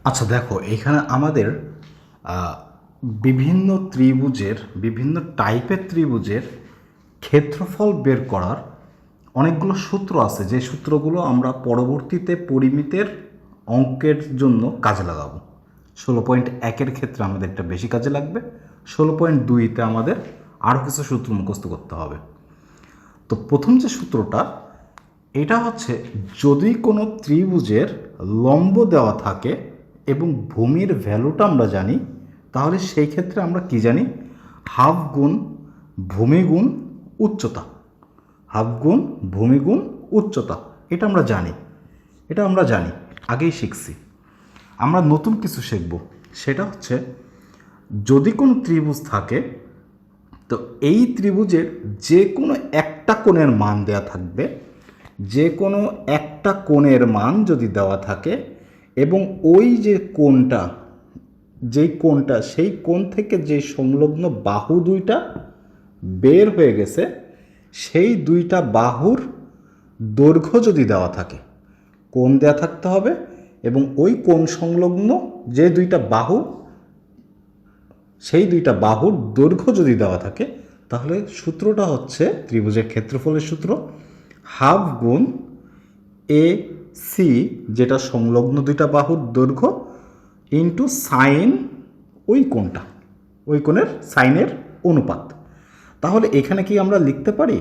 আচ্ছা দেখো, এখানে আমাদের বিভিন্ন ত্রিভুজের, বিভিন্ন টাইপের ত্রিভুজের ক্ষেত্রফল বের করার অনেকগুলো সূত্র আছে, যে সূত্রগুলো আমরা পরবর্তীতে পরিমিতের অঙ্কের জন্য কাজে লাগাবো। 16.1-এর ক্ষেত্রে আমাদের একটা বেশি কাজে লাগবে, 16.2-তে আমাদের আরও কিছু সূত্র মুখস্থ করতে হবে। তো প্রথম যে সূত্রটা, এটা হচ্ছে যদি কোনো ত্রিভুজের লম্ব দেওয়া থাকে এবং ভূমির ভ্যালুটা আমরা জানি, তাহলে সেই ক্ষেত্রে আমরা কি জানি? হাফ গুণ ভূমি গুণ উচ্চতা, হাফ গুণ ভূমি গুণ উচ্চতা। এটা আমরা জানি, আগেই শিখছি। আমরা নতুন কিছু শিখব, সেটা হচ্ছে যদি কোনো ত্রিভুজ থাকে, তো এই ত্রিভুজের যে কোনো একটা কোণের মান দেওয়া থাকবে, যে কোনো একটা কোণের মান যদি দেওয়া থাকে এবং ওই যে কোণটা, সেই কোণ থেকে যে সংলগ্ন বাহু দুইটা বের হয়ে গেছে, সেই দুইটা বাহুর দৈর্ঘ্য যদি দেওয়া থাকে, কোণ দেওয়া থাকতে হবে এবং ওই কোণ সংলগ্ন যে দুইটা বাহু, সেই দুইটা বাহুর দৈর্ঘ্য যদি দেওয়া থাকে, তাহলে সূত্রটা হচ্ছে ত্রিভুজের ক্ষেত্রফলের সূত্র হাফ গুণ এ সি, যেটা সংলগ্ন দুইটা বাহুর দৈর্ঘ্য, ইন্টু সাইন ওই কোণটা, ওই কোণের সাইনের অনুপাত। তাহলে এখানে কি আমরা লিখতে পারি?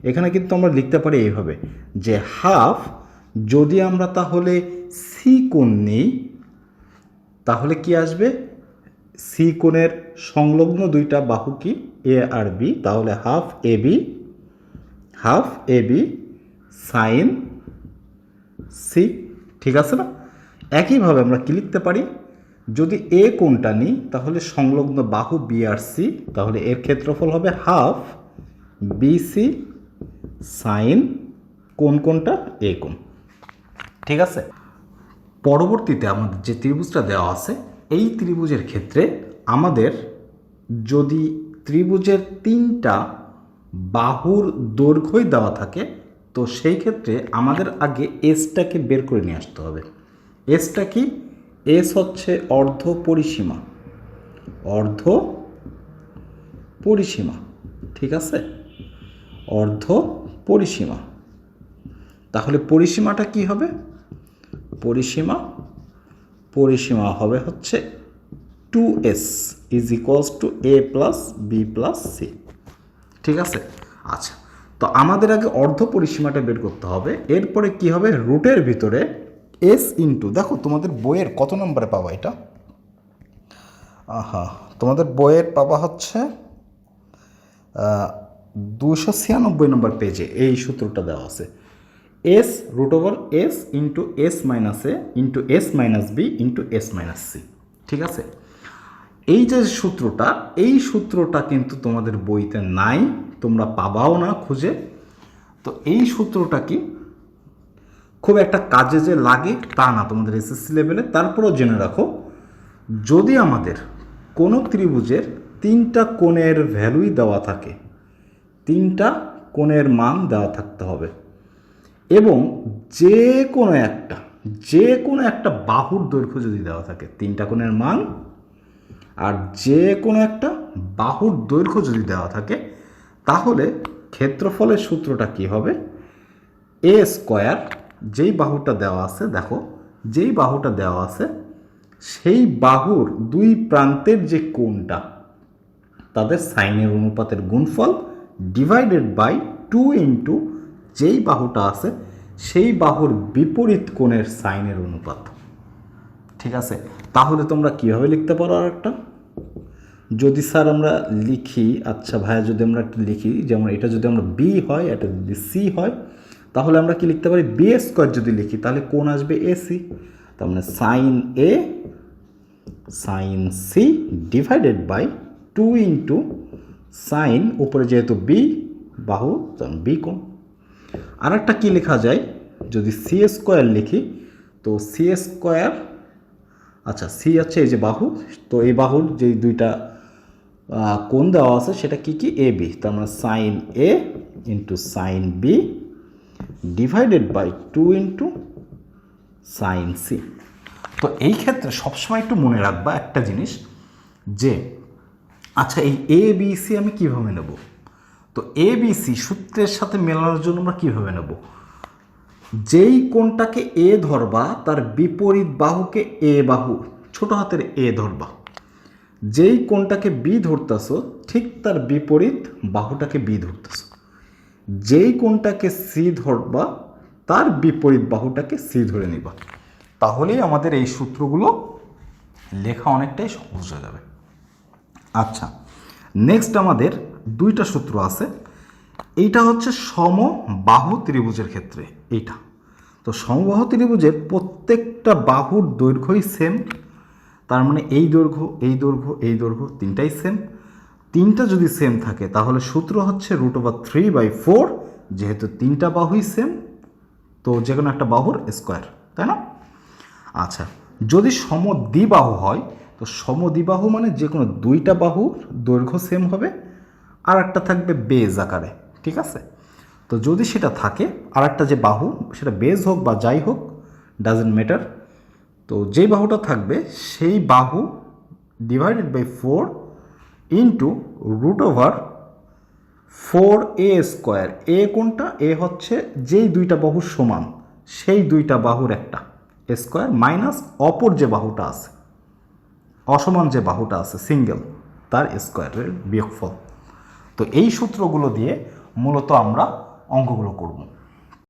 এখানে কিন্তু আমরা লিখতে পারি এইভাবে, যে হাফ, যদি আমরা তাহলে সি কোণ নিই, তাহলে কি আসবে? সি কোণের সংলগ্ন দুইটা বাহু কি? এ আর বি। তাহলে half A B sign C. ঠিক আছে না? একইভাবে আমরা কি লিখতে পারি? যদি এ কোণটা নিই, তাহলে সংলগ্ন বাহু বি আর সি, তাহলে এর ক্ষেত্রফল হবে হাফ বিসি সাইন কোণটা এ কোণ। ঠিক আছে? পরবর্তীতে আমাদের যে ত্রিভুজটা দেওয়া আছে, এই ত্রিভুজের ক্ষেত্রে আমাদের যদি ত্রিভুজের তিনটা বাহুর দৈর্ঘ্যই দেওয়া থাকে, তো সেই ক্ষেত্রে আমাদের আগে এসটাকে বের করে নিয়ে আসতে হবে। এসটা কি? এস হচ্ছে অর্ধ পরিসীমা। ঠিক আছে? অর্ধ পরিসীমা। তাহলে পরিসীমাটা কি হবে? পরিসীমা হবে হচ্ছে 2s is equals to a plus b plus c. ঠিক আছে? আচ্ছা, তো আমাদের আগে অর্ধ পরিসীমাটা বের করতে হবে। এরপরে কি হবে? রুটের ভিতরে এস ইন্টু, দেখো তোমাদের বইয়ের কত নম্বরে পাবা এটা? তোমাদের বইয়ের পাবা হচ্ছে 296 নম্বর পেজে এই সূত্রটা দেওয়া আছে। S root over S into S minus A into S minus B into S minus C. ঠিক আছে? এই যে সূত্রটা, এই সূত্রটা কিন্তু তোমাদের বইতে নাই, তোমরা পাবাও না খুঁজে। তো এই সূত্রটা কি খুব একটা কাজে যে লাগে তা না তোমাদের এসএসসি লেভেলে, তারপরেও জেনে রাখো, যদি আমাদের কোনো ত্রিভুজের তিনটা কোণের ভ্যালুই দেওয়া থাকে, তিনটা কোণের মান দেওয়া থাকতে হবে, এবং যে কোনো একটা বাহুর দৈর্ঘ্য যদি দেওয়া থাকে, তিনটা কোণের মান আর যে কোনো একটা বাহুর দৈর্ঘ্য যদি দেওয়া থাকে, তাহলে ক্ষেত্রফলের সূত্রটা কি হবে? এ স্কোয়ার, যেই বাহুটা দেওয়া আছে, দেখো যেই বাহুটা দেওয়া আছে, সেই বাহুর দুই প্রান্তের যে কোণটা, তাদের সাইনের অনুপাতের গুণফল ডিভাইডেড বাই 2 ইন্টু যেই বাহুটা আছে সেই বাহুর বিপরীত কোণের সাইনের অনুপাত। ঠিক আছে? তাহলে তোমরা কীভাবে লিখতে পারো? আর একটা, যদি স্যার আমরা লিখি, আচ্ছা ভাইয়া যদি আমরা একটু লিখি, যেমন এটা যদি আমরা বি হয়, এটা যদি সি হয়, তাহলে আমরা কি লিখতে পারি? বি স্কোয়ার যদি লিখি, তাহলে কোণ আসবে এসি, তার মানে sine A sine C divided by 2 into sine, উপরে যেহেতু বি বাহু, বি কোণ। আর একটা কী লেখা যায়? যদি সি স্কোয়ার লিখি, তো সি স্কোয়ার, আচ্ছা সি হচ্ছে এই যে বাহু, তো এই বাহুর যে দুইটা কোণ দেওয়া আছে সেটা কি কি? এ বি, তার মানে sine A into sine B divided by 2 into sine C. তো তো এই ক্ষেত্রে সবসময় একটু মনে রাখবা একটা জিনিস যে আচ্ছা এই এ বি সি আমি কীভাবে নেব। তো এ বি সি সূত্রের সাথে মেলানোর জন্য আমরা কীভাবে নেব, যেই কোণটাকে এ ধরবা তার বিপরীত বাহুকে এ বাহু ছোট হাতের এ ধরবা, যেই কোণটাকে বি ধরতেছ ঠিক তার বিপরীত বাহুটাকে বি ধরতেছ, যেই কোণটাকে সি ধরবা তার বিপরীত বাহুটাকে সি ধরে নিবা। তাহলেই আমাদের এই সূত্রগুলো লেখা অনেকটাই সহজ হয়ে যাবে। আচ্ছা, নেক্সট আমাদের দুইটা সূত্র আছে। এইটা হচ্ছে সমবাহু ত্রিভুজের ক্ষেত্রে এইটা। তো সমবাহু ত্রিভুজের প্রত্যেকটা বাহুর দৈর্ঘ্যই সেম, তার মানে এই দৈর্ঘ্য এই দৈর্ঘ্য এই দৈর্ঘ্য তিনটাই সেম। তিনটা যদি সেম থাকে তাহলে সূত্র হচ্ছে √3/4, যেহেতু তিনটা বাহুই সেম তো যে কোনো একটা বাহুর স্কোয়ার, তাই না? আচ্ছা, যদি সমদ্বিবাহু হয় তো সমদ্বিবাহু মানে যে কোনো দুইটা বাহুর দৈর্ঘ্য সেম হবে আর একটা থাকবে বেজ আকারে, ঠিক আছে? তো যদি সেটা থাকে আর একটা যে বাহু সেটা বেজ হোক বা যাই হোক ডাজেন্ট ম্যাটার, তো যেই বাহুটা থাকবে সেই বাহু /4 ইন্টু √4a²। এ কোনটা? এ হচ্ছে যেই দুইটা বাহু সমান সেই দুইটা বাহুর একটা স্কোয়ার মাইনাস অপর যে বাহুটা আছে অসমান যে বাহুটা আছে সিঙ্গেল তার স্কোয়ারের বিয়োগফল। তো এই সূত্রগুলো দিয়ে মূলত আমরা অঙ্কগুলো করব।